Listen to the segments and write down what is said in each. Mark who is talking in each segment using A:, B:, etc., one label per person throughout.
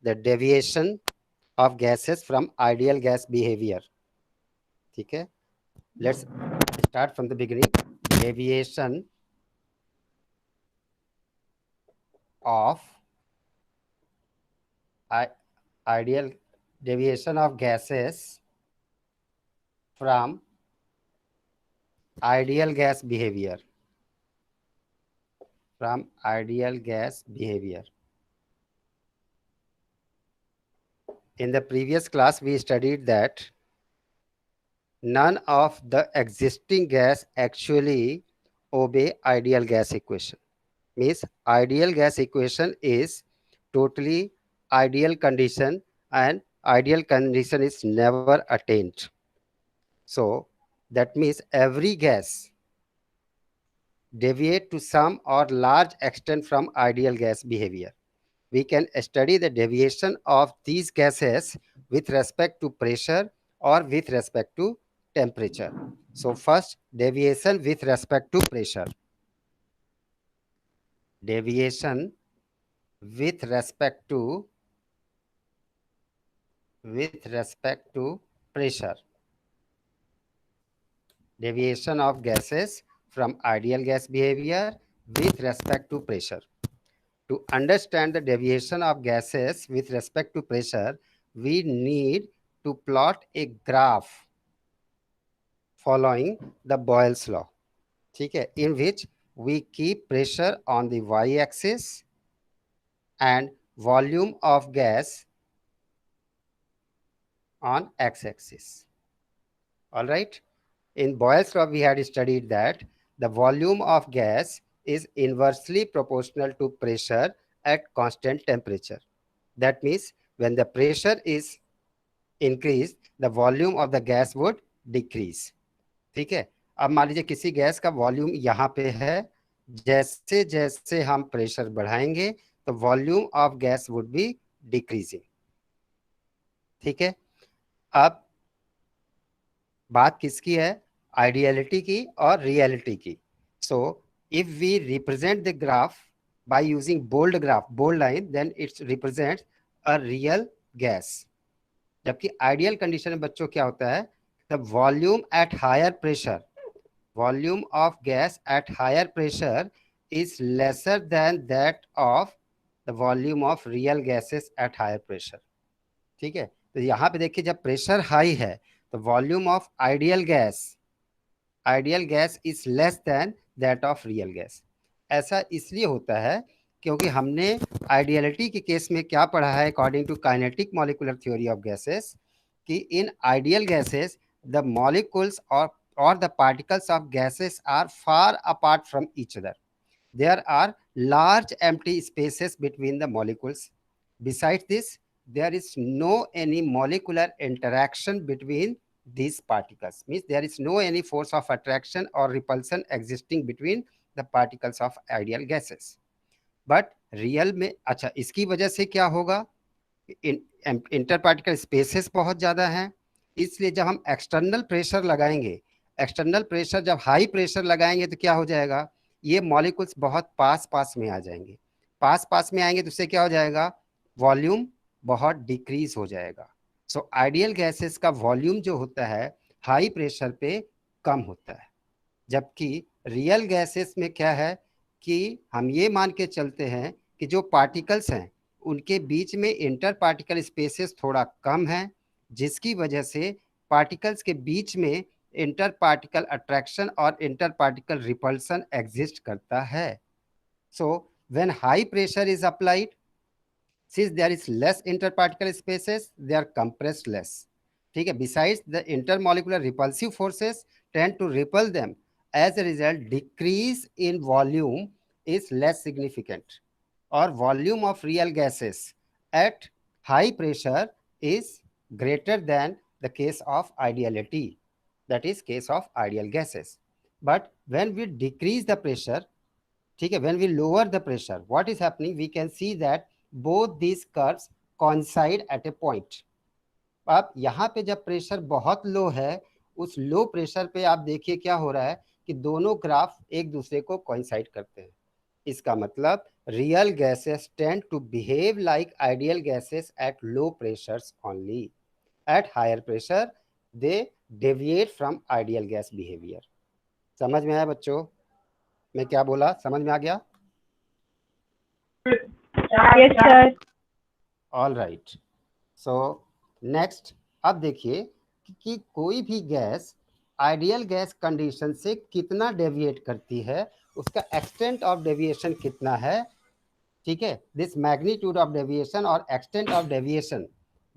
A: The deviation of gases from ideal gas behaviour. ठीक है, let's start from the beginning. Deviation of ideal deviation of gases from ideal gas behavior, from ideal gas behavior. In the previous class we studied that none of the existing gas actually obey ideal gas equation. Means ideal gas equation is totally ideal condition, and ideal condition is never attained. So that means every gas deviate to some or large extent from ideal gas behavior. We can study the deviation of these gases with respect to pressure or with respect to temperature. So first, deviation with respect to pressure. Deviation with respect to pressure. Deviation of gases from ideal gas behavior with respect to pressure. To understand the deviation of gases with respect to pressure, we need to plot a graph following the Boyle's law. ठीक है, in which we keep pressure on the y-axis and volume of gas on x-axis. All right. In Boyle's law, we had studied that the volume of gas is inversely proportional to pressure at constant temperature. That means when the pressure is increased, the volume of the gas would decrease. ठीक है, अब मान लीजिए किसी gas का volume यहाँ पे है, जैसे जैसे हम प्रेशर बढ़ाएंगे तो volume of gas would be decreasing. ठीक है, अब बात किसकी है, आइडियलिटी की और रियलिटी की. So if we represent the graph by using bold graph, bold line, then it's represent a real gas. जबकि आइडियल कंडीशन में बच्चों क्या होता है, the volume at higher pressure, volume of gas at higher pressure is lesser than that of the volume of real gases at higher pressure. ठीक है, तो यहाँ पे देखिए जब प्रेशर हाई है तो volume of ideal gas is less than that of real gas. ऐसा इसलिए होता है क्योंकि हमने आइडियलिटी के केस में क्या पढ़ा है, according to kinetic molecular theory of gases, कि in ideal gases the molecules or the particles of gases are far apart from each other. There are large empty spaces between the molecules. Besides this, there is no any molecular interaction between these particles. Means there is no any force of attraction or repulsion existing between the particles of ideal gases. But real में अच्छा इसकी वजह से क्या होगा, inter particle spaces बहुत ज़्यादा हैं, इसलिए जब हम एक्सटर्नल प्रेशर लगाएंगे, एक्सटर्नल प्रेशर जब हाई प्रेशर लगाएंगे तो क्या हो जाएगा, ये मॉलिक्यूल्स बहुत पास पास में आ जाएंगे. पास पास में आएंगे तो उससे क्या हो जाएगा, वॉल्यूम बहुत डिक्रीज हो जाएगा. सो आइडियल गैसेस का वॉल्यूम जो होता है हाई प्रेशर पे कम होता है. जबकि रियल गैसेस में क्या है कि हम ये मान के चलते हैं कि जो पार्टिकल्स हैं उनके बीच में इंटर पार्टिकल स्पेसेस थोड़ा कम है, जिसकी वजह से पार्टिकल्स के बीच में इंटर पार्टिकल अट्रैक्शन और इंटर पार्टिकल रिपल्सन एग्जिस्ट करता है. So when high pressure is applied, since there is less interparticle spaces, they are compressed less. ठीक है, besides the intermolecular repulsive forces tend to repel them. As a result, decrease in volume is less significant, or volume of real gases at high pressure is greater than the case of ideality, that is case of ideal gases. But when we decrease the pressure, ठीक है, when we lower the pressure, what is happening, we can see that both these curves coincide at a point. अब यहाँ पे जब pressure बहुत लो है, उस low pressure पे आप देखिए क्या हो रहा है कि दोनों ग्राफ एक दूसरे को कोइंसाइड करते हैं. इसका मतलब real gases tend to behave like ideal gases at low pressures only, at higher pressure they deviate from ideal gas behaviour. समझ में आया बच्चों? मैं क्या बोला, समझ में आ गया?
B: Yes sir.
A: All right. So next, अब देखिए कि कोई भी गैस आइडियल गैस कंडीशन से कितना डेविएट करती है, उसका एक्सटेंट ऑफ डेविएशन कितना है। ठीक है, दिस मैग्नीट्यूड ऑफ डेविएशन और extent of deviation,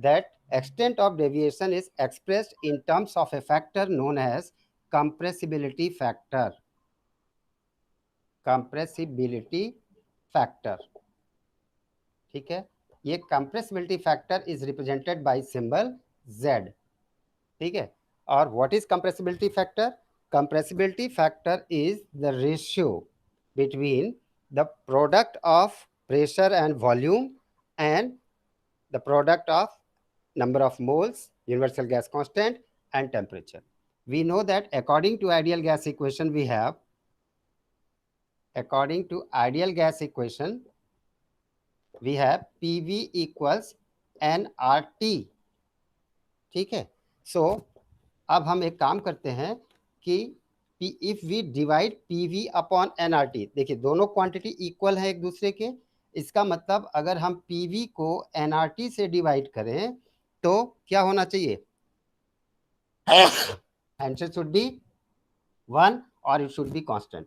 A: that extent of deviation is expressed in terms of a factor known as compressibility factor. Compressibility factor, ठीक है, ये compressibility factor is represented by symbol Z। ठीक है, और what is compressibility factor? Compressibility factor is the ratio between the product of pressure and volume and the product of number of moles, universal gas constant and temperature. We know that according to ideal gas equation we have, according to ideal gas equation we have PV equals nRT। ठीक है, सो अब हम एक काम करते हैं कि if we divide PV upon NRT, देखिए दोनों क्वांटिटी इक्वल है एक दूसरे के, इसका मतलब अगर हम पीवी को एनआरटी से डिवाइड करें तो क्या होना चाहिए? आंसर शुड बी 1 और इट शुड बी कांस्टेंट।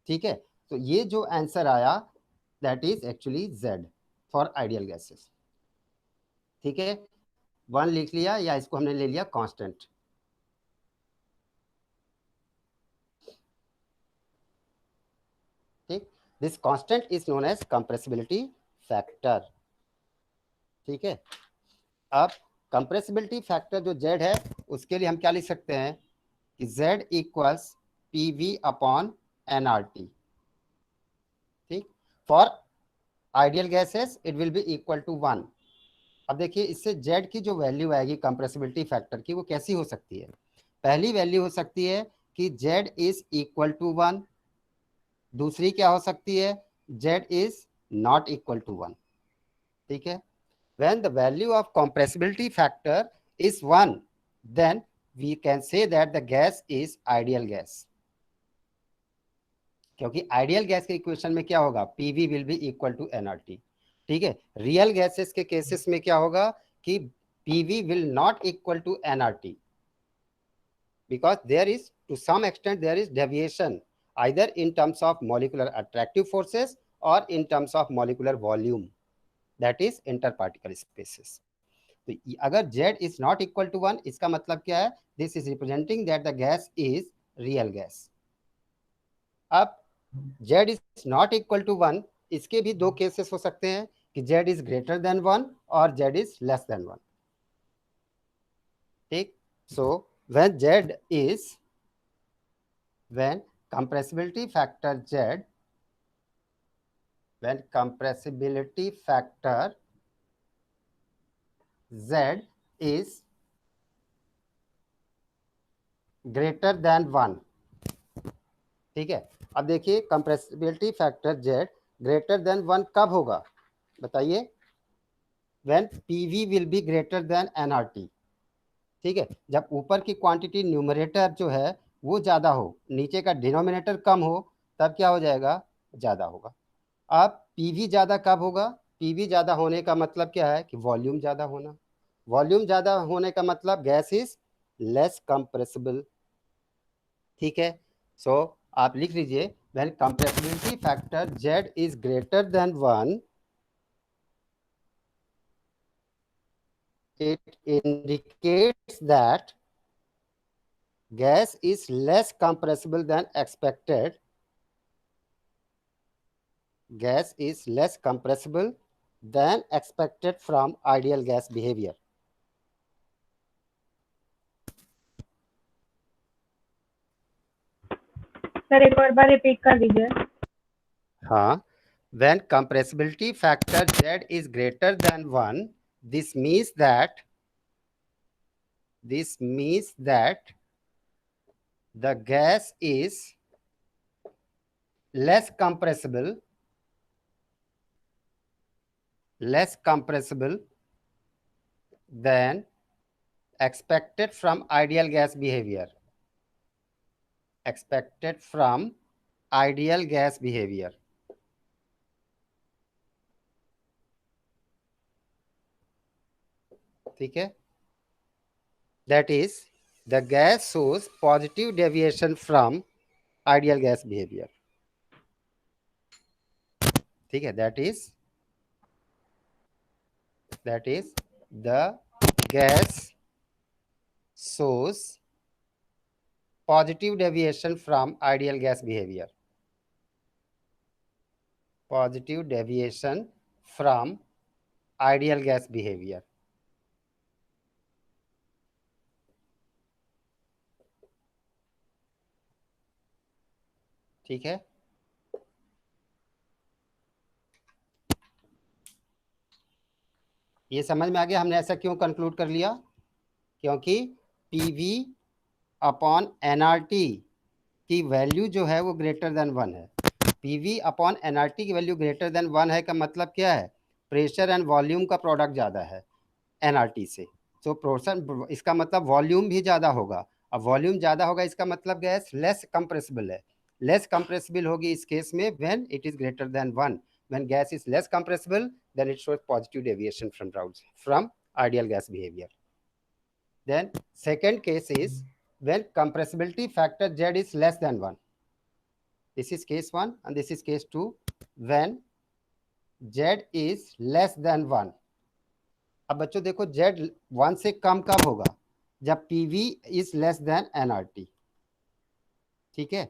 A: ठीक है, तो ये जो आंसर आया that is actually Z for ideal gases. ठीक है, 1 लिख लिया या इसको हमने ले लिया कांस्टेंट। ठीक, this constant is known as compressibility factor. ठीक है, अब कंप्रेसिबिलिटी फैक्टर जो Z है उसके लिए हम क्या लिख सकते हैं कि Z equals PV upon nRT। ठीक, for ideal gases it will be equal to 1। अब देखिए इससे Z की जो वैल्यू आएगी कंप्रेसिबिलिटी फैक्टर की वो कैसी हो सकती है? पहली वैल्यू हो सकती है कि Z इज इक्वल टू 1, दूसरी क्या हो सकती है? Z is not equal to 1। ठीक है, when the value of compressibility factor is 1 then we can say that the gas is ideal gas, क्योंकि आइडियल गैस के इक्वेशन में क्या होगा? PV will be equal to NRT. ठीक है, real gases के केसेस में क्या होगा कि PV will not equal to NRT because there is to some extent there is deviation either in terms of molecular attractive forces or in terms of molecular volume, that is interparticle spaces। तो अगर Z is not equal to 1 इसका मतलब क्या है? This is representing that the gas is real gas. अब Z is not equal to 1, इसके भी दो केसेस हो सकते हैं कि Z इज ग्रेटर देन 1 और Z इज लेस देन 1। ठीक, सो when Z is, when compressibility factor Z, when compressibility factor Z is greater than 1। ठीक है, अब देखिए compressibility factor Z greater than 1 कब होगा बताइए? When PV will be greater than nRT। ठीक है, जब ऊपर की क्वांटिटी न्यूमरेटर जो है वो ज़्यादा हो, नीचे का डिनोमिनेटर कम हो, तब क्या हो जाएगा? ज़्यादा होगा। अब PV ज़्यादा कब होगा? PV ज़्यादा होने का मतलब क्या है कि वॉल्यूम ज़्यादा होना। वॉल्यूम ज़्यादा होने का मतलब गैस इज लेस कंप्रेसिबल। ठीक है, सो आप लिख लीजिए when compressibility factor Z is greater than 1 it indicates that gas is less compressible than expected, gas is less compressible than expected from ideal gas behavior।
B: Sir एक और बार repeat कर दीजिए।
A: हाँ, when compressibility factor Z is greater than 1 this means that the gas is less compressible less compressible than expected from ideal gas behavior. Expected from ideal gas behavior. ठीक है, that is the gas shows positive deviation from ideal gas behavior. ठीक है, that is the gas shows positive deviation from ideal gas behavior. Positive deviation from ideal gas behavior. ठीक है, ये समझ में आ गया हमने ऐसा क्यों कंक्लूड कर लिया, क्योंकि पीवी अपॉन एनआरटी की वैल्यू जो है वो ग्रेटर देन 1 है। पीवी अपॉन एनआरटी की वैल्यू ग्रेटर देन 1 है का मतलब क्या है, प्रेशर एंड वॉल्यूम का प्रोडक्ट ज़्यादा है एनआरटी से। तो प्रोशन इसका मतलब वॉल्यूम भी ज़्यादा होगा। अब वॉल्यूम ज़्यादा होगा इसका मतलब गैस लेस कंप्रेसिबल है। लेस कंप्रेसिबल होगी इस केस में when it is greater than 1। When gas is less compressible then it shows positive deviation from ideal gas behaviour. Then second case is when compressibility factor Z is less than 1. This is case 1 and this is case 2 when Z is less than 1. अब बच्चों देखो Z 1 से कम कब होगा, जब PV is less than nRT। ठीक है,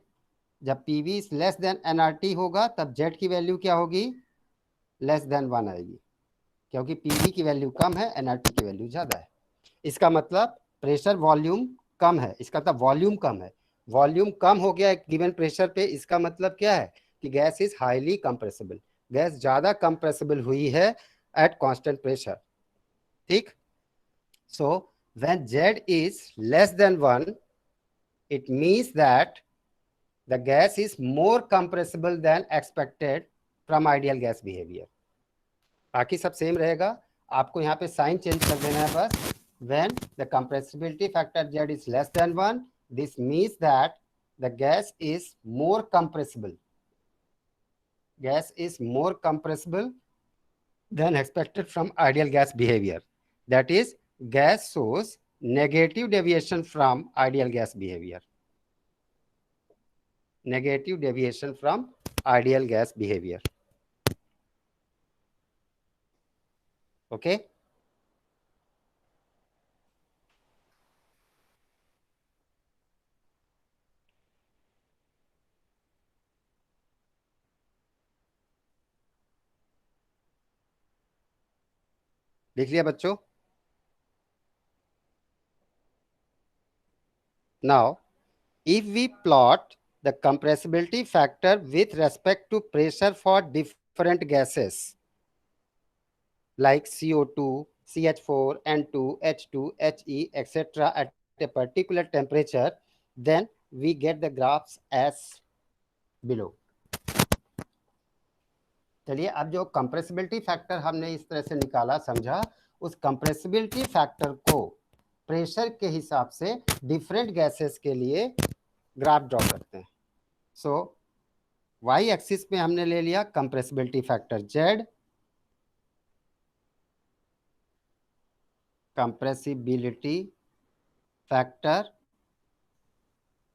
A: जब PV is less than nRT होगा तब Z की वैल्यू क्या होगी, लेस देन 1 आएगी, क्योंकि PV की वैल्यू कम है, nRT की वैल्यू ज़्यादा है। इसका मतलब प्रेशर वॉल्यूम कम है, इसका मतलब वॉल्यूम कम है। वॉल्यूम कम हो गया एक गिवन प्रेशर पे, इसका मतलब क्या है कि gas is highly compressible. Gas ज़्यादा कंप्रेसिबल हुई है एट कांस्टेंट प्रेशर। ठीक, so when Z is less than 1 it means that the gas is more compressible than expected from ideal gas behavior। बाकी सब सेम रहेगा, आपको यहाँ पे साइन चेंज कर देना है बस। When the compressibility factor Z is less than 1, this means that the gas is more compressible. Gas is more compressible than expected from ideal gas behavior. That is, gas shows negative deviation from ideal gas behavior. Negative deviation from ideal gas behavior. Okay? लिख लिया बच्चों? Now, if we plot the compressibility factor with respect to pressure for different gases like CO2, CH4, N2, H2, He, etc. at a particular temperature, then we get the graphs as below. चलिए, अब जो compressibility factor हमने इस तरह से निकाला समझा, उस कंप्रेसिबिलिटी फैक्टर को प्रेशर के हिसाब से डिफरेंट गैसेस के लिए ग्राफ ड्रॉ करते हैं। सो वाई एक्सिस पे हमने ले लिया compressibility factor Z, compressibility factor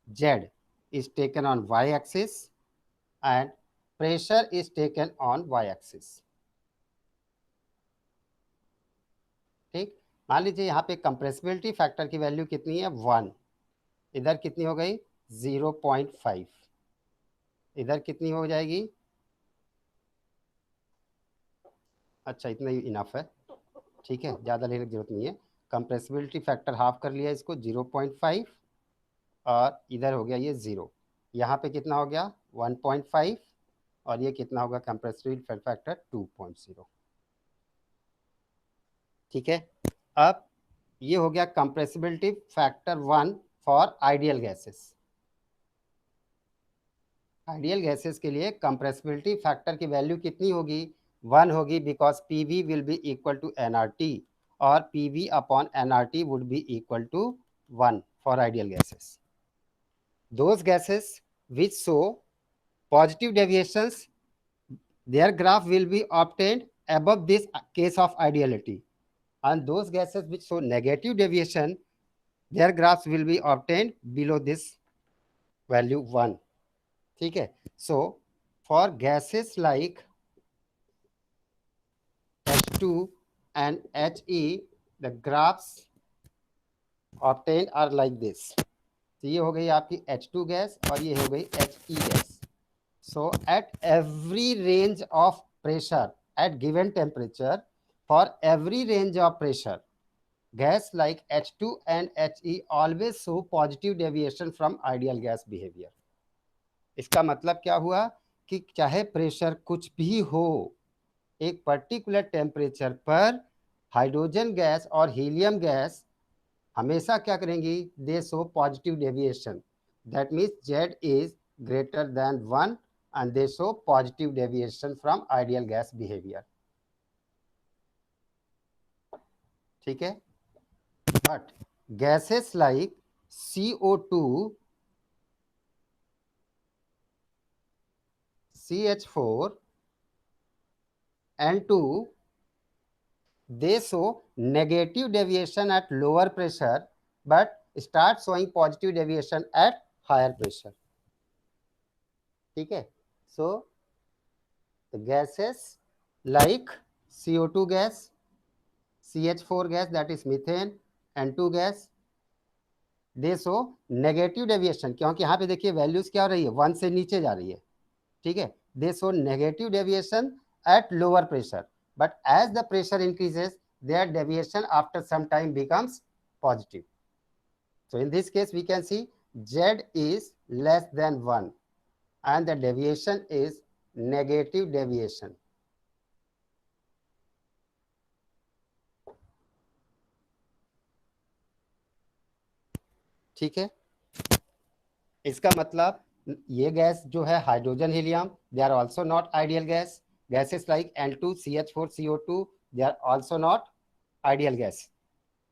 A: Z is taken on y-axis and pressure is taken on y-axis। ठीक, मान लीजिए यहाँ पे कंप्रेसिबिलिटी फैक्टर की वैल्यू कितनी है 1, इधर कितनी हो गई 0.5, इधर कितनी हो जाएगी, अच्छा इतना ही इनफ है। ठीक है, ज़्यादा लेने की जरूरत नहीं है। कंप्रेसिबिलिटी फैक्टर हाफ कर लिया इसको 0.5 और इधर हो गया ये 0, यहाँ पे कितना हो गया 1.5 और ये कितना होगा कंप्रेसिबिलिटी फैक्टर 2.0। ठीक है, अब ये हो गया compressibility factor 1 for ideal gases. Ideal gases के लिए कंप्रेसिबिलिटी फैक्टर की वैल्यू कितनी होगी, 1 होगी because PV will be equal to nRT और PV upon nRT would be equal to 1 for ideal gases. Those gases which show positive deviations, their graph will be obtained above this case of ideality, and those gases which show negative deviation, their graphs will be obtained below this value 1. ठीक है. So for gases like H2 and He, the graphs obtained are like this. तो ये हो गई आपकी H2 gas और ये हो गई He gas. So at every range of pressure at given temperature, for every range of pressure, gas like H2 and He always show positive deviation from ideal gas behavior. इसका मतलब क्या हुआ कि चाहे प्रेशर कुछ भी हो, एक पर्टिकुलर टेम्परेचर पर हाइड्रोजन गैस और हीलियम गैस हमेशा क्या करेंगी, दे show positive deviation. That means Z is greater than 1 and they show positive deviation from ideal gas behavior. ठीक है. But gases like CO2, CH4, N2, they show negative deviation at lower pressure but start showing positive deviation at higher pressure. ठीक है. So the gases like CO2 gas, CH4 gas that is methane, N2 gas, they show negative deviation, क्योंकि यहाँ पे देखिए values क्या हो रही है, 1 से नीचे जा रही है. ठीक है. They show negative deviation at lower pressure, but as the pressure increases their deviation after some time becomes positive. So in this case we can see Z is less than 1 and the deviation is negative deviation. ठीक है. इसका मतलब ये gas जो है hydrogen helium, they are also not ideal gas. Gases like N2, CH4, CO2, they are also not ideal gas.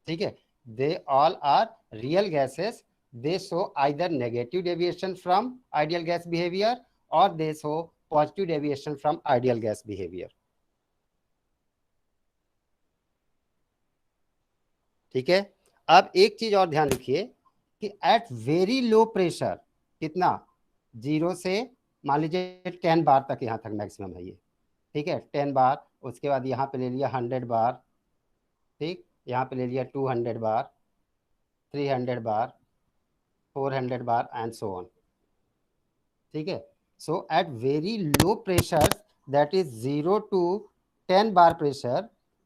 A: ठीक है. They all are real gases. They show either negative deviation from ideal gas behaviour और they show positive deviation from ideal gas behaviour. ठीक है. अब एक चीज और ध्यान रखिए कि एट वेरी लो प्रेशर, कितना, 0 से मान लीजिए 10 बार तक यहाँ तक मैक्सिमम है ये. ठीक है. 10 बार, उसके बाद यहाँ पे ले लिया 100 बार. ठीक. यहाँ पे ले लिया 200 बार, 300 बार, 400 बार एंड सो ऑन. ठीक है. So at very low pressure, that is 0 to 10 bar pressure,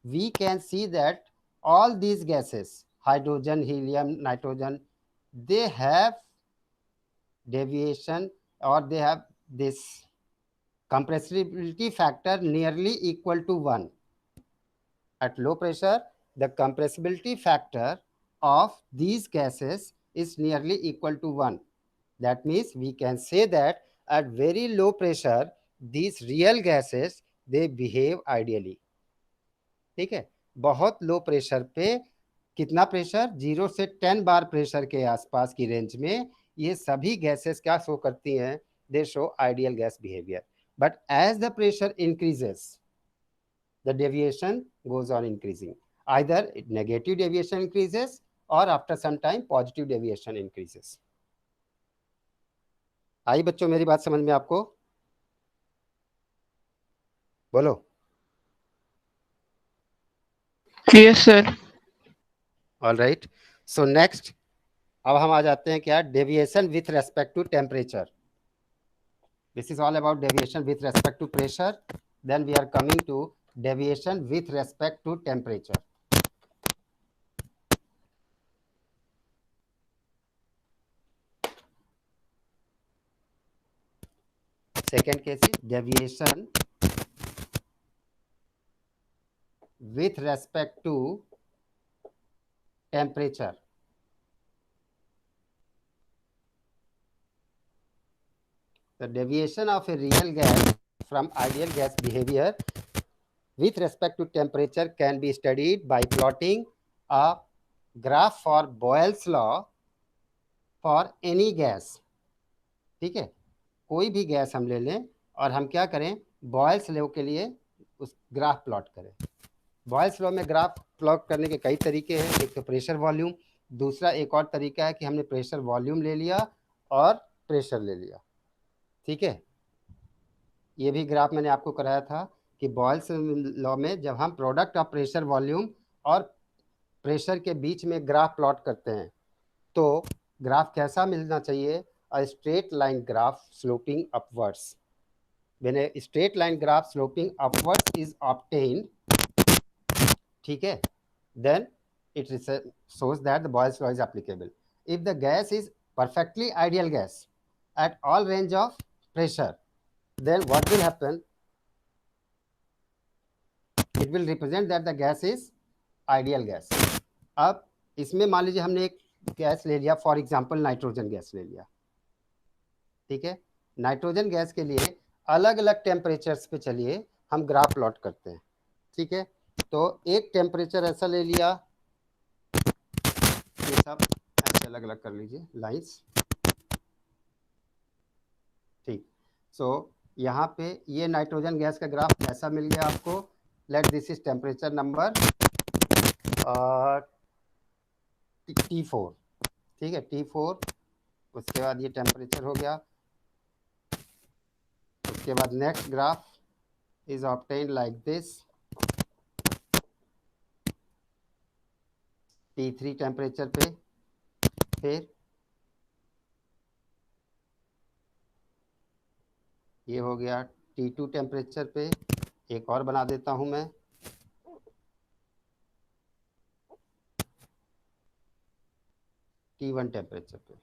A: we can see that all these gases, hydrogen, helium, nitrogen, they have deviation or they have this compressibility factor nearly equal to 1. At low pressure, the compressibility factor of these gases is nearly equal to 1. That means we can say that at very low pressure, these real gases, they behave ideally. ठीक है. बहुत low pressure पे, कितना pressure, 0 से 10 बार pressure के आसपास की range में ये सभी गैसेस क्या शो करती हैं, they show ideal gas behaviour. But as the pressure increases, the deviation goes on increasing. Either negative deviation increases or after some time positive deviation increases. आई बच्चों मेरी बात समझ में आपको? बोलो.
C: Yes sir.
A: All right. So next अब हम आ जाते हैं क्या, deviation with respect to temperature. This is all about deviation with respect to pressure. Then we are coming to deviation with respect to temperature. Second case is deviation with respect to temperature. The deviation of a real gas from ideal gas behavior with respect to temperature can be studied by plotting a graph for Boyle's law for any gas. ठीक है, कोई भी gas हम ले लें और हम क्या करें, बॉयल्स लॉ के लिए उस ग्राफ प्लॉट करें। बॉयल्स लॉ में ग्राफ प्लॉट करने के कई तरीके हैं, एक तो प्रेशर वॉल्यूम, दूसरा एक और तरीका है कि हमने प्रेशर वॉल्यूम ले लिया और प्रेशर ले लिया। ठीक है, ये भी ग्राफ मैंने आपको कराया था कि बॉयल्स लॉ में जब हम प्रोडक्ट ऑफ प्रेशर वॉल्यूम और प्रेशर के बीच में ग्राफ प्लॉट करते हैं तो ग्राफ कैसा मिलना चाहिए, a straight line graph sloping upwards. When a straight line graph sloping upwards is obtained, ठीक है, then it shows that the Boyle's law is applicable. If the gas is perfectly ideal gas at all range of pressure, then what will happen? It will represent that the gas is ideal gas. अब इसमें मान लीजिए हमने एक gas ले लिया, for example nitrogen gas ले लिया। ठीक है, नाइट्रोजन गैस के लिए अलग अलग टेम्परेचर्स पे चलिए हम ग्राफ प्लॉट करते हैं। ठीक है, तो एक टेम्परेचर ऐसा ले लिया, ये सब ऐसे अलग अलग कर लीजिए लाइंस। ठीक, सो यहाँ पे ये नाइट्रोजन गैस का ग्राफ ऐसा मिल गया आपको। Let this is temperature number T4। ठीक है, T4, उसके बाद ये टेम्परेचर हो गया। उसके बाद next graph is obtained like this, T3 temperature पे, फिर ये हो गया T2 टेम्परेचर पे। एक और बना देता हूं मैं, T1 टेम्परेचर पे।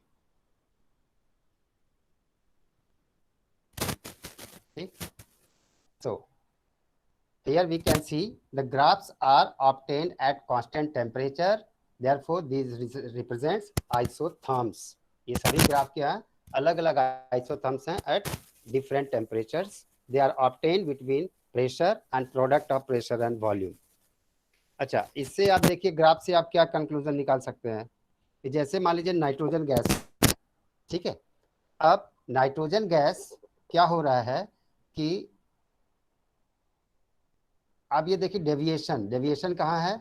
A: ठीक, so here we can see the graphs are obtained at constant temperature, therefore these represents isotherms। ये सभी ग्राफ क्या है, अलग अलग isotherms हैं at different temperatures, they are obtained between pressure and product of pressure and volume। अच्छा, इससे आप देखिए ग्राफ से आप क्या कंक्लूजन निकाल सकते हैं कि जैसे मान लीजिए नाइट्रोजन गैस, ठीक है, अब नाइट्रोजन गैस क्या हो रहा है कि अब ये देखिए डेविएशन कहाँ है,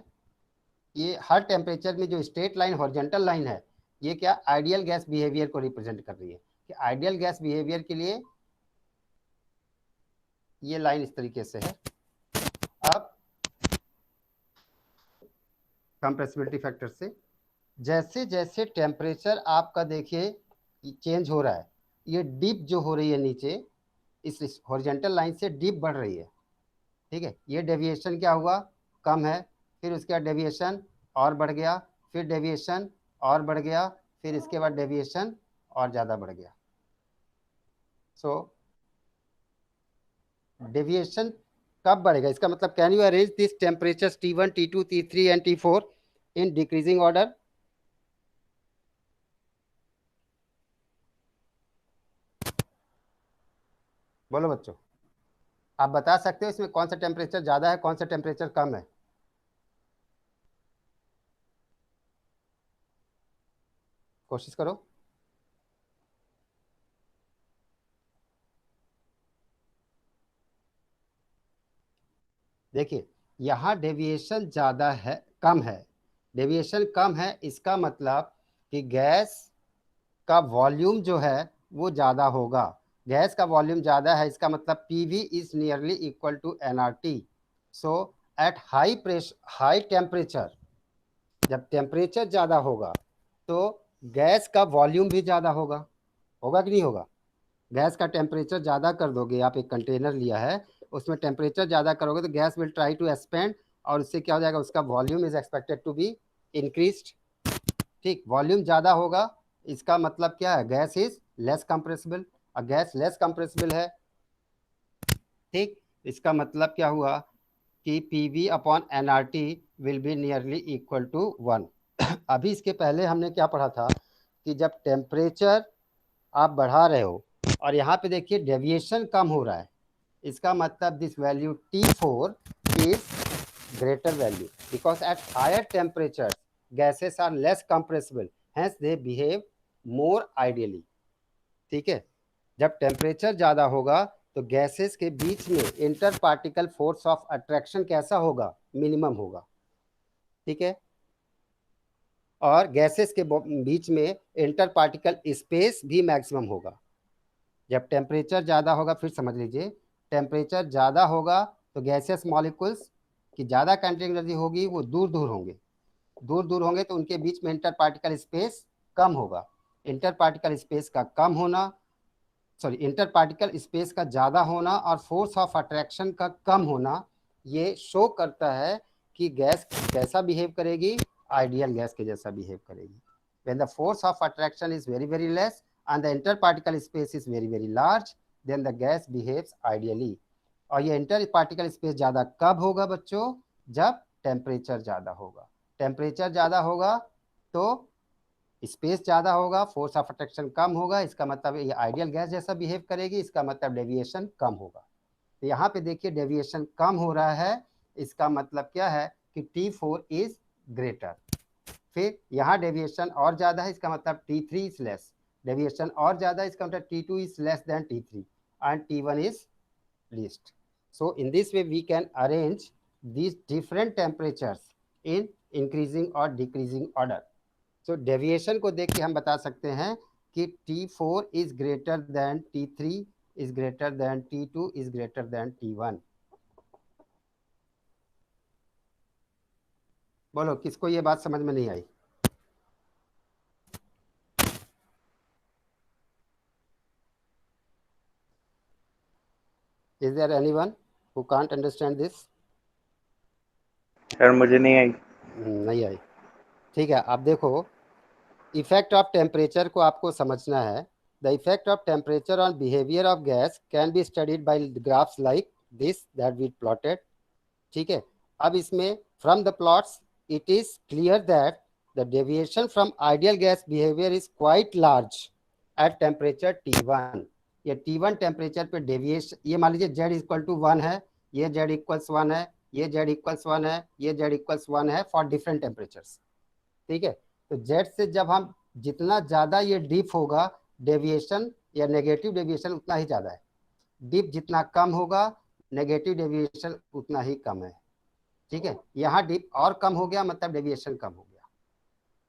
A: ये हर टेम्परेचर में जो स्ट्रेट लाइन हॉरिजॉन्टल लाइन है ये क्या आइडियल गैस बिहेवियर को रिप्रेजेंट कर रही है कि आइडियल गैस बिहेवियर के लिए ये लाइन इस तरीके से है। अब कंप्रेसिबिलिटी फैक्टर से जैसे जैसे टेम्परेचर आपका देखिए चेंज हो रहा है, ये डिप जो हो रही है नीचे इस हॉरिजॉन्टल लाइन से डिप बढ़ रही है। ठीक है, ये डेविएशन क्या हुआ, कम है, फिर उसके बाद डेविएशन और बढ़ गया, फिर डेविएशन और बढ़ गया, फिर इसके बाद डेविएशन और ज़्यादा बढ़ गया। सो डेविएशन कब बढ़ेगा, इसका मतलब can you arrange this temperature T1, T2, T3 and T4 in decreasing order. बोलो बच्चों, आप बता सकते हो इसमें कौन सा टेम्परेचर ज़्यादा है, कौन सा टेम्परेचर कम है। कोशिश करो। देखिए यहाँ डेविएशन ज़्यादा है, कम है, डेविएशन कम है, इसका मतलब कि गैस का वॉल्यूम जो है वो ज़्यादा होगा। गैस का वॉल्यूम ज़्यादा है, इसका मतलब PV is nearly equal to nRT। So at high temperature, जब टेम्परेचर ज़्यादा होगा तो गैस का वॉल्यूम भी ज़्यादा होगा, होगा कि नहीं होगा। गैस का टेम्परेचर ज़्यादा कर दोगे, आप एक कंटेनर लिया है उसमें टेम्परेचर ज़्यादा करोगे तो gas will try to expand और उससे क्या हो जाएगा, उसका volume is expected to be increased. ठीक, वॉल्यूम ज़्यादा होगा, इसका मतलब क्या है, गैस इज लेस कंप्रेसिबल, और गैस लेस कंप्रेसिबल है। ठीक, इसका मतलब क्या हुआ कि PV upon nRT will be nearly equal to 1। अभी इसके पहले हमने क्या पढ़ा था कि जब टेम्परेचर आप बढ़ा रहे हो और यहाँ पे देखिए डेविएशन कम हो रहा है, इसका मतलब this value T4 is greater value because at higher temperatures gases are less compressible, hence they behave more ideally. ठीक है, जब टेम्परेचर ज़्यादा होगा तो गैसेस के बीच में inter particle force of attraction कैसा होगा, मिनिमम होगा। ठीक है, और गैसेस के बीच में इंटर पार्टिकल स्पेस भी मैक्सिमम होगा। जब टेम्परेचर ज़्यादा होगा, फिर समझ लीजिए, टेम्परेचर ज़्यादा होगा तो गैसेस मॉलिक्यूल्स की ज़्यादा काइनेटिक एनर्जी होगी, वो दूर दूर होंगे, दूर दूर होंगे तो उनके बीच में इंटर पार्टिकल स्पेस कम होगा। इंटर पार्टिकल स्पेस का कम होना, इंटर पार्टिकल स्पेस का ज़्यादा होना और फोर्स ऑफ अट्रैक्शन का कम होना, ये शो करता है कि गैस कैसा बिहेव करेगी, आइडियल गैस के जैसा बिहेव करेगी। When the force of attraction is very very less and the interparticle space is very very large, then the gas behaves ideally। और ये इंटरपार्टिकल स्पेस ज़्यादा कब होगा बच्चों, जब टेम्परेचर ज़्यादा होगा। टेम्परेचर ज़्यादा होगा तो स्पेस ज़्यादा होगा, फोर्स ऑफ अट्रैक्शन कम होगा, इसका मतलब ये आइडियल गैस जैसा बिहेव करेगी, इसका मतलब डेविएशन कम होगा। तो यहाँ पे देखिए डेविएशन कम हो रहा है, इसका मतलब क्या है कि T4 इज ग्रेटर। फिर यहाँ डेविएशन और ज़्यादा है, इसका मतलब T3 इज लेस। डेविएशन और ज़्यादा, इसका मतलब T2 is less than T3 and T1 is least। So in this way we can arrange these different temperatures in increasing or decreasing order। So deviation को देख के हम बता सकते हैं कि T4 is greater than T3 is greater than T2 is greater than T1। बोलो किसको ये बात समझ में नहीं आई? Is there anyone who can't understand this?
D: Sir मुझे नहीं आई।
A: नहीं आई, ठीक है। आप देखो, इफेक्ट ऑफ टेम्परेचर को आपको समझना है। The effect of temperature on behaviour of gas can be studied by graphs like this that we plotted. ठीक है, अब इसमें from the plots it is clear that the deviation from ideal gas behaviour is quite large at temperature T1। ये T1 temperature पे deviation, ये मान लीजिए Z equal to 1 है, ये Z इक्वल्स 1 है, ये Z इक्वल्स 1 है, ये Z इक्वल्स 1 है फॉर डिफरेंट टेम्परेचर्स। ठीक है, तो Z से जब हम जितना ज़्यादा ये डीप होगा, डेविएशन या नेगेटिव डेविएशन उतना ही ज़्यादा है। डीप जितना कम होगा, नेगेटिव डेविएशन उतना ही कम है। ठीक है, यहाँ डीप और कम हो गया मतलब डेविएशन कम हो गया।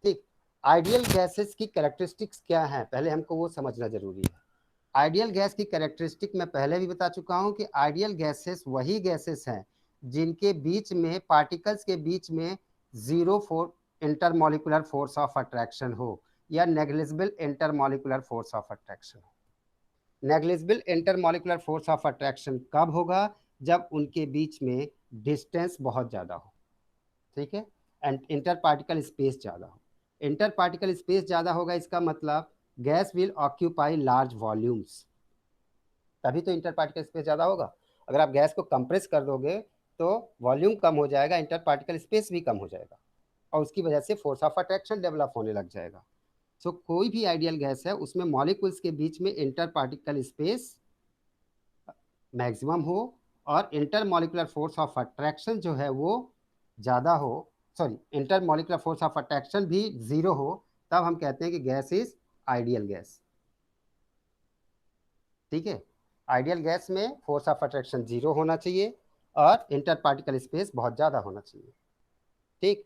A: ठीक, आइडियल गैसेस की कैरेक्टरिस्टिक्स क्या हैं, पहले हमको वो समझना जरूरी है। आइडियल गैस की कैरेक्टरिस्टिक मैं पहले भी बता चुका हूँ कि आइडियल गैसेस वही गैसेस हैं जिनके बीच में, पार्टिकल्स के बीच में zero intermolecular force of attraction हो या negligible intermolecular force of attraction हो। Negligible intermolecular force of attraction कब होगा, जब उनके बीच में डिस्टेंस बहुत ज़्यादा हो। ठीक है, एंड इंटर पार्टिकल स्पेस ज़्यादा हो। इंटर पार्टिकल स्पेस ज़्यादा होगा, इसका मतलब gas will occupy large volumes, तभी तो इंटर पार्टिकल स्पेस ज़्यादा होगा। अगर आप गैस को कंप्रेस कर दोगे तो वॉल्यूम कम हो जाएगा, इंटर पार्टिकल स्पेस भी कम हो जाएगा और उसकी वजह से फोर्स ऑफ अट्रैक्शन डेवलप होने लग जाएगा। सो कोई भी आइडियल गैस है उसमें मॉलिक्यूल्स के बीच में इंटर पार्टिकल स्पेस मैक्सिमम हो और inter molecular force of attraction जो है वो ज़्यादा हो, inter molecular force of attraction भी ज़ीरो हो, तब हम कहते हैं कि गैस इज आइडियल गैस। ठीक है, आइडियल गैस में फोर्स ऑफ अट्रैक्शन जीरो होना चाहिए और इंटर पार्टिकल स्पेस बहुत ज़्यादा होना चाहिए। ठीक,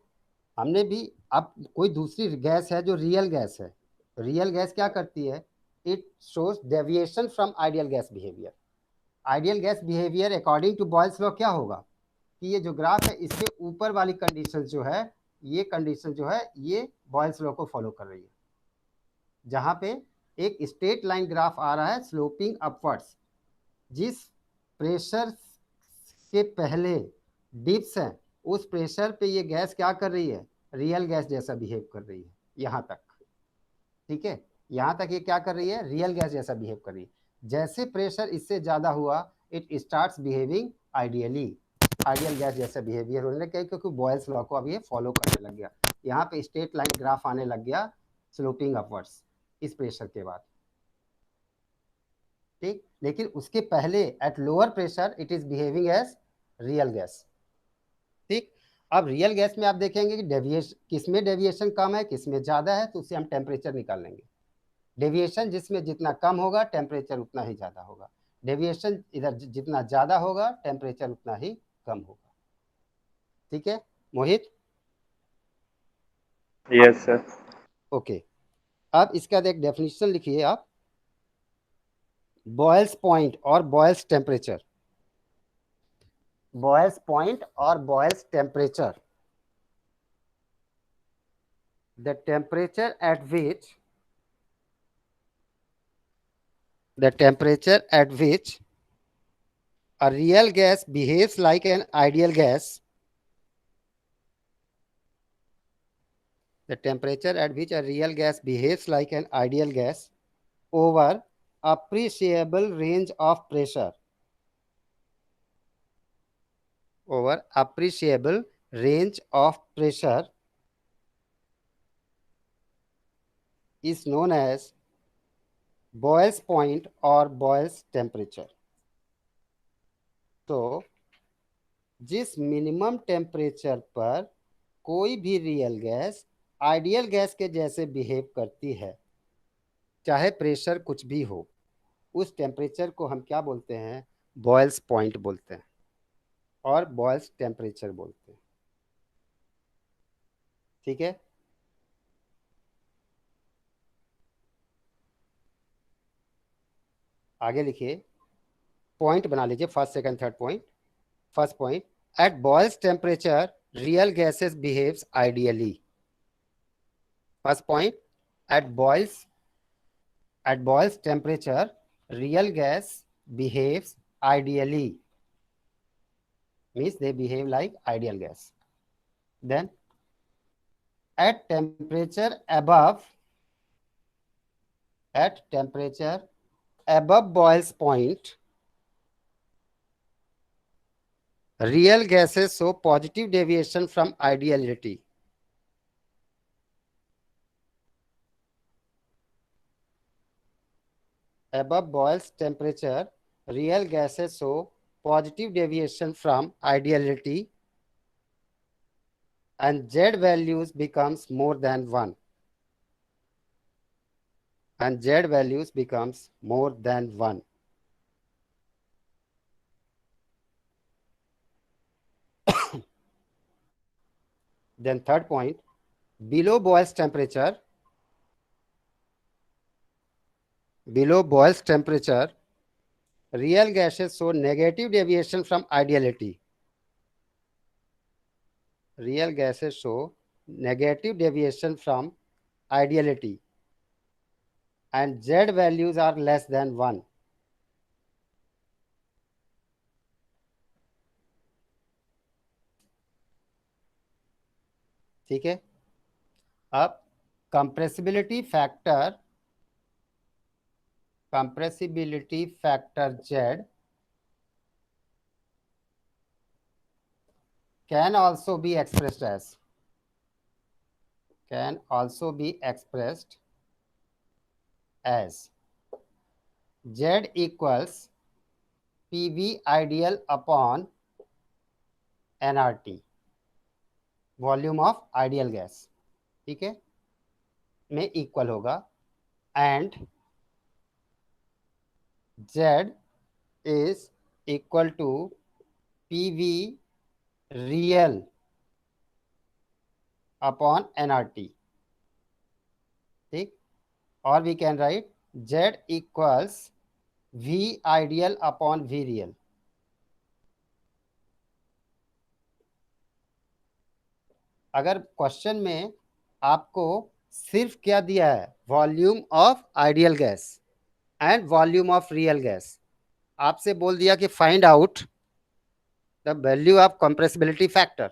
A: हमने भी, अब कोई दूसरी गैस है जो रियल गैस है। रियल गैस क्या करती है, it shows deviation from ideal gas behaviour. Ideal gas behaviour according to Boyle's law क्या होगा कि ये जो ग्राफ है इसके ऊपर वाली कंडीशन जो है, ये कंडीशन जो है ये बॉयल्स लॉ को फॉलो कर रही है, जहाँ पे एक स्ट्रेट लाइन ग्राफ आ रहा है स्लोपिंग अपवर्ड्स। जिस प्रेशर के पहले डिप्स हैं उस प्रेशर पे ये गैस क्या कर रही है, रियल गैस जैसा बिहेव कर रही है यहाँ तक। ठीक है, यहाँ तक ये क्या कर रही है, रियल गैस जैसा बिहेव कर रही है। जैसे प्रेशर इससे ज़्यादा हुआ it starts behaving ideally, ideal gas जैसा बिहेवियर होने लग गया, क्योंकि बॉयल्स लॉ को अब ये फॉलो करने लग गया। यहाँ पे स्ट्रेट लाइन ग्राफ आने लग गया स्लोपिंग अपवर्ड्स इस प्रेशर के बाद। ठीक, लेकिन उसके पहले at lower pressure it is behaving as real gas. अब रियल गैस में आप देखेंगे कि डेविएशन, किसमें डेविएशन कम है किसमें ज़्यादा है, तो उससे हम टेम्परेचर निकाल लेंगे। डेविएशन जिसमें जितना कम होगा टेम्परेचर उतना ही ज़्यादा होगा, डेविएशन इधर जितना ज़्यादा होगा टेम्परेचर उतना ही कम होगा। ठीक है मोहित?
D: Yes sir.
A: ओके, अब इसका एक डेफिनेशन लिखिए आप, बॉयल्स पॉइंट और बॉयल्स टेम्परेचर। बॉयल्स पॉइंट और boils temperature, the temperature at which a real gas behaves like an ideal gas, the temperature at which a real gas behaves like an ideal gas over appreciable range of pressure, over appreciable range of pressure is known as Boyle's point or Boyle's temperature. तो जिस minimum temperature पर कोई भी real gas ideal gas के जैसे behave करती है, चाहे प्रेशर कुछ भी हो, उस टेम्परेचर को हम क्या बोलते हैं? बॉयल्स पॉइंट बोलते हैं और बॉयल्स टेम्परेचर बोलते हैं। ठीक है, आगे लिखिए, पॉइंट बना लीजिए, first second third point. First point, at Boyle's temperature real gases behaves ideally. First point, at boils temperature real gas behaves ideally, means they behave like ideal gas. Then at temperature above Boyle's point, real gases show positive deviation from ideality. Above Boyle's temperature, real gases show positive deviation from ideality and Z values becomes more than 1. And Z values becomes more than 1. Then third point, below Boyle's temperature, real gases show negative deviation from ideality. Real gases show negative deviation from ideality and Z values are less than 1. ठीक है, अब compressibility factor Z can also be expressed as Z equals PV ideal upon nRT, volume of ideal gas, ठीक है, में equal होगा, and Z is equal to PV real upon nRT. ठीक, और we can write Z equals V ideal upon V real. अगर question में आपको सिर्फ क्या दिया है, volume of ideal gas and volume of real gas, आपसे बोल दिया कि find out the value of compressibility factor,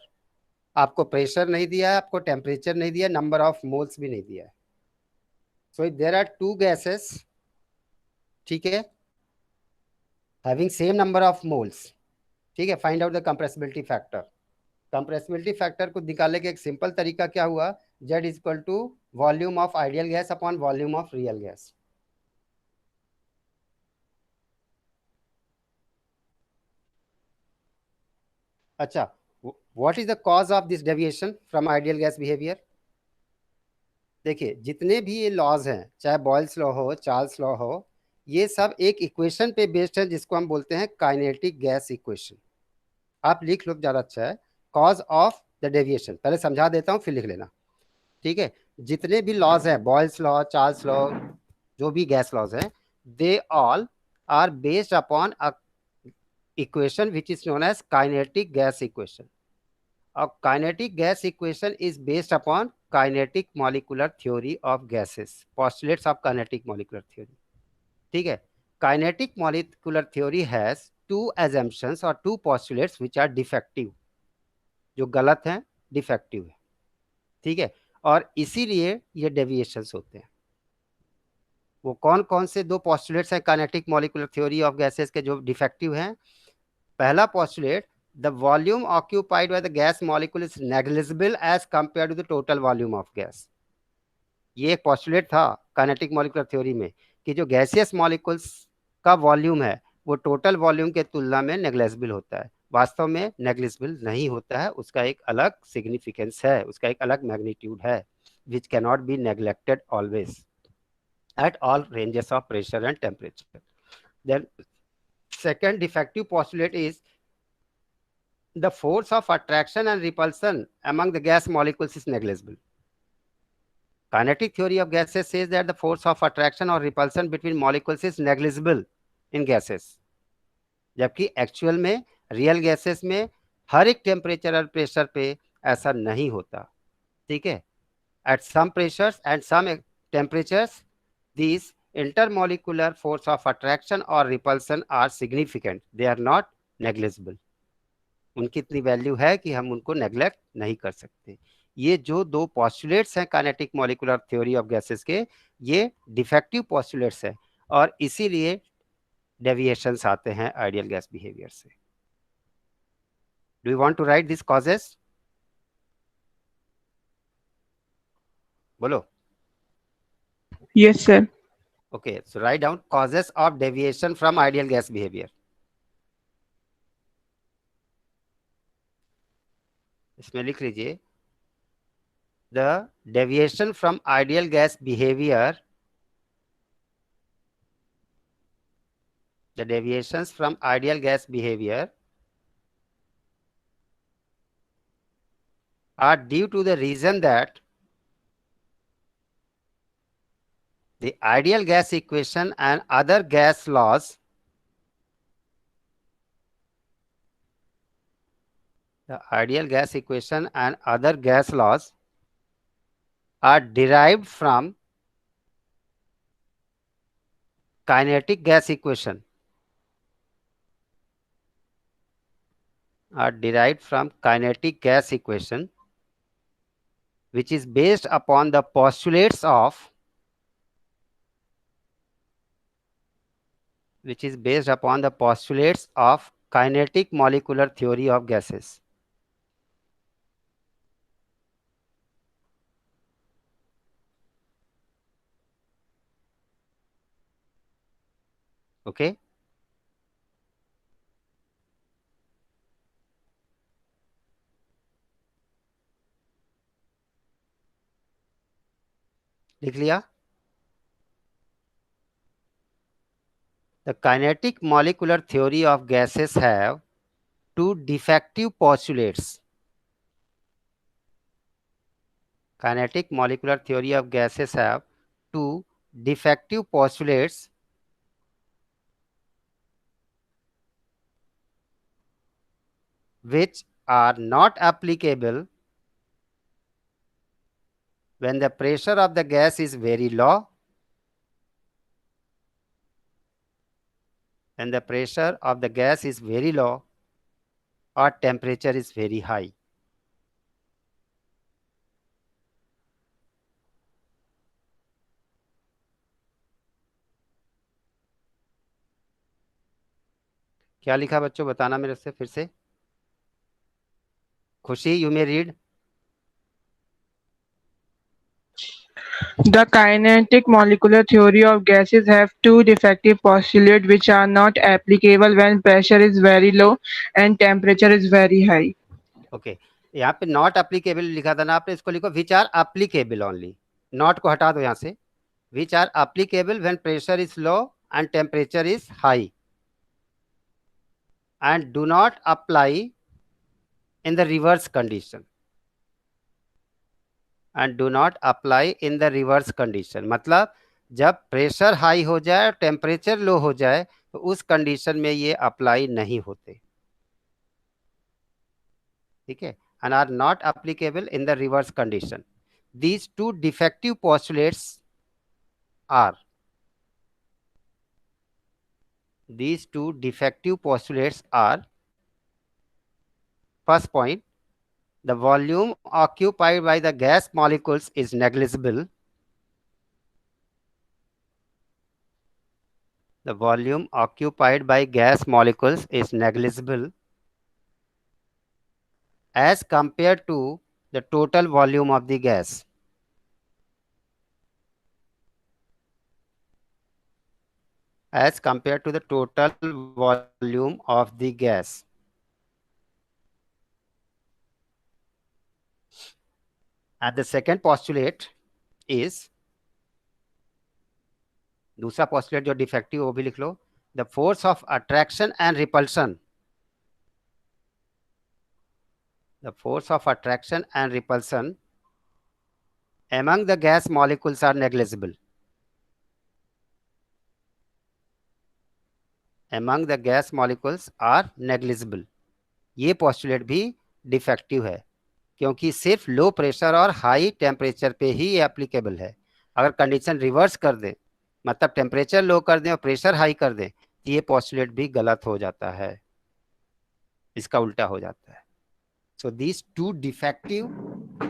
A: आपको प्रेशर नहीं दिया है, आपको टेम्परेचर नहीं दिया, नंबर ऑफ मोल्स भी नहीं दिया है. So there are two gases, ठीक है, having same number of moles. ठीक है, find out the compressibility factor. Compressibility factor को निकालने का एक सिंपल तरीका क्या हुआ, Z is equal to volume of ideal gas upon volume of real gas. अच्छा, what is the cause of this deviation from ideal gas behaviour? देखिए, जितने भी ये लॉज हैं, चाहे बॉयल्स लॉ हो, चार्ल्स लॉ हो, ये सब एक इक्वेशन पे बेस्ड है जिसको हम बोलते हैं काइनेटिक गैस इक्वेशन। आप लिख लो, ज़्यादा अच्छा है। कॉज ऑफ द डेविएशन, पहले समझा देता हूँ फिर लिख लेना, ठीक है? जितने भी लॉज हैं, बॉयल्स लॉ, चार्ल्स लॉ, जो भी गैस लॉज हैं, they all are based upon a equation which is known as kinetic gas equation. A kinetic gas equation is based upon kinetic molecular theory of gases, postulates of kinetic molecular theory, ठीक है? Kinetic molecular theory has two assumptions or two postulates which are defective, जो गलत हैं, defective है, ठीक है? और इसीलिए ये डेविएशंस होते हैं। वो कौन कौन से दो postulates हैं kinetic molecular theory of gases के जो डिफेक्टिव हैं? पहला postulate, the volume occupied by the gas molecule is negligible as compared to the total volume of gas. ये एक पोस्टुलेट था काइनेटिक मॉलिक्यूलर थ्योरी में कि जो गैसियस मॉलिक्यूल्स का वॉल्यूम है वो टोटल वॉल्यूम के तुलना में नेग्लेजिबल होता है। वास्तव में नेग्लेजिबल नहीं होता है, उसका एक अलग सिग्निफिकेंस है, उसका एक अलग मैग्नीट्यूड है, which cannot be neglected always at all ranges of pressure and temperature. Then second defective postulate is the force of attraction and repulsion among the gas molecules is negligible. Kinetic theory of gases says that the force of attraction or repulsion between molecules is negligible in gases. जबकि actual में real gases में हर एक temperature और pressure पे ऐसा नहीं होता, ठीक है? At some pressures and some temperatures, these intermolecular force of attraction or repulsion are significant. They are not negligible. उनकी इतनी वैल्यू है कि हम उनको नेग्लेक्ट नहीं कर सकते। ये जो दो पॉस्टुलेट्स हैं kinetic molecular theory of gases के, ये डिफेक्टिव पॉस्टुलेट्स हैं और इसीलिए डेविएशंस आते हैं आइडियल गैस बिहेवियर से। Do you want to write this causes? बोलो।
C: Yes, sir.
A: Okay, so write down causes of deviation from ideal gas behavior. इसमें लिख लीजिए the deviation from ideal gas behavior, the deviations from ideal gas behavior are due to the reason that the ideal gas equation and other gas laws, the ideal gas equation and other gas laws are derived from kinetic gas equation, are derived from kinetic gas equation, which is based upon the postulates of, which is based upon the postulates of kinetic molecular theory of gases. Okay? लिख लिया? The kinetic molecular theory of gases have two defective postulates. Kinetic molecular theory of gases have two defective postulates which are not applicable when the pressure of the gas is very low, when the pressure of the gas is very low or temperature is very high. क्या लिखा बच्चों, बताना मेरे से फिर से। खुशी, you may read.
C: The kinetic molecular theory of gases have two defective postulates which are not applicable when pressure is very low and temperature is very high.
A: Okay, यहाँ पे नॉट अप्लीकेबल लिखा था ना आपने, इसको लिखो which are applicable only, not को हटा दो यहाँ से, which are applicable when pressure is low and temperature is high and do not apply in the reverse condition, and do not apply in the reverse condition, मतलब जब pressure high हो जाए और टेम्परेचर लो हो जाए तो उस condition में ये अप्लाई नहीं होते, ठीक है, and are not applicable in the reverse condition. These two defective postulates are, these two defective postulates are, first point, the volume occupied by the gas molecules is negligible. The volume occupied by gas molecules is negligible as compared to the total volume of the gas. As compared to the total volume of the gas. And the second postulate is, दूसरा postulate जो defective वो भी लिख लो, the force of attraction and repulsion. The force of attraction and repulsion among the gas molecules are negligible. Among the gas molecules are negligible. ये postulate भी defective है क्योंकि सिर्फ लो प्रेशर और हाई टेम्परेचर पे ही ये एप्लीकेबल है। अगर कंडीशन रिवर्स कर दें, मतलब टेम्परेचर लो कर दें और प्रेशर हाई कर दें, तो ये पोस्टुलेट भी गलत हो जाता है, इसका उल्टा हो जाता है। So these two defective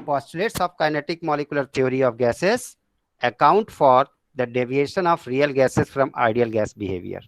A: postulates of kinetic molecular theory of gases account for the deviation of real gases from ideal gas behavior.